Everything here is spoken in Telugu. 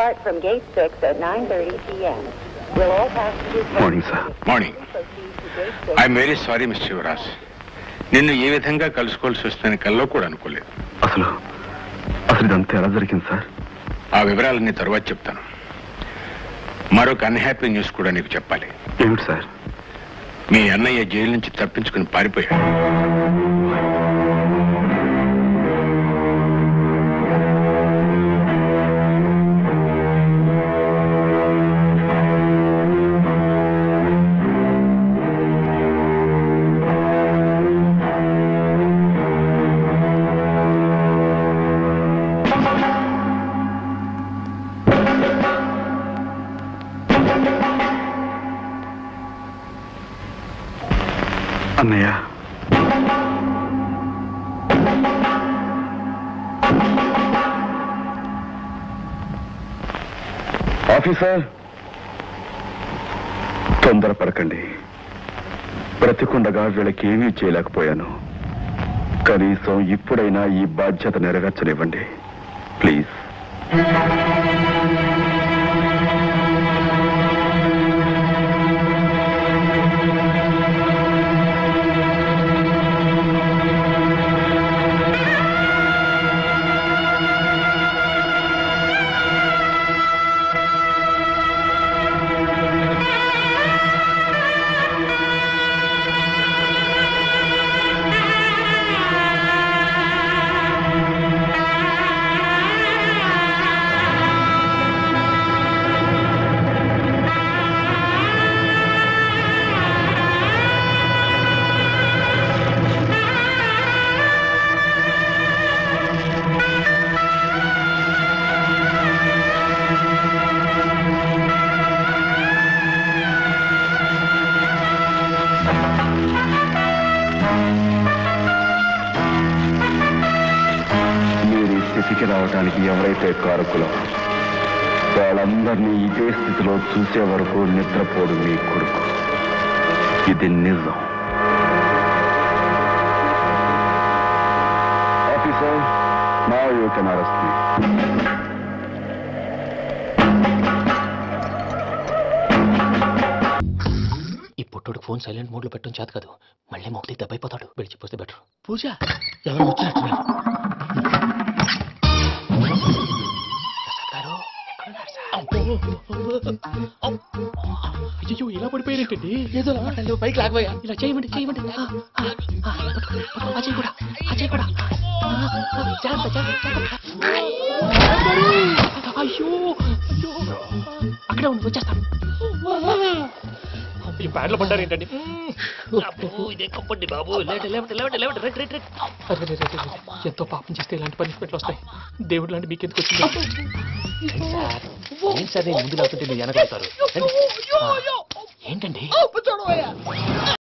depart from Gate 6 at 9:30 p.m. Will all passengers... Morning, sir. Morning. I'm very sorry, Mr. Shivaras. నిన్ను ఏ విధంగా కలుసుకోవాల్సి వస్తుందని కల్లో కూడా అనుకోలేదు. అసలు ఇదంతా ఎలా జరిగింది సార్? ఆ వివరాలన్నీ తర్వాత చెప్తాను. మరొక అన్హ్యాపీ న్యూస్ కూడా నీకు చెప్పాలి. ఏమిటి సార్? మీ అన్నయ్య జైలు నుంచి తప్పించుకుని పారిపోయాడు. అన్నయ్య, ఆఫీసర్ తొందరపడకండి. బ్రతికుండగా వీళ్ళకి ఏమీ చేయలేకపోయాను. కనీసం ఇప్పుడైనా ఈ బాధ్యత నెరవేర్చనివ్వండి ప్లీజ్. రావడానికి ఎవరైతే కారకులో వాళ్ళందరినీ ఇదే స్థితిలో చూసే వరకు నిద్రపోడు మీ కొడుకు. ఇది నిజం. Officer, now you can arrest me. ఈ పుట్టుడికి ఫోన్ సైలెంట్ మోడ్ లో పెట్టడం చేత కాదు. మళ్ళీ మొక్కటి దెబ్బైపోతాడు. విడిచిపోతే బెటర్. పూజ ఎవరు వచ్చినట్టు అయ్యో ఇలా పడిపోయినట్టండి. ఏదో పైకి లాగబోయా. ఇలా చేయమండి చేయమండి. అజయ్ కూడా అయ్యో అక్కడే ఉండి వచ్చేస్తాను. ఈ బ్యాడ్లో పడ్డారు ఏంటండి? ఇదే కప్పండి బాబు. ఎంతో పాపం చేస్తే ఇలాంటి పనిష్మెంట్లు వస్తాయి. దేవుడు లాంటి మీకు ఎందుకు వచ్చింది సార్? ముందు లేకుంటే మీరు వెనకాడతారు. ఏంటండి?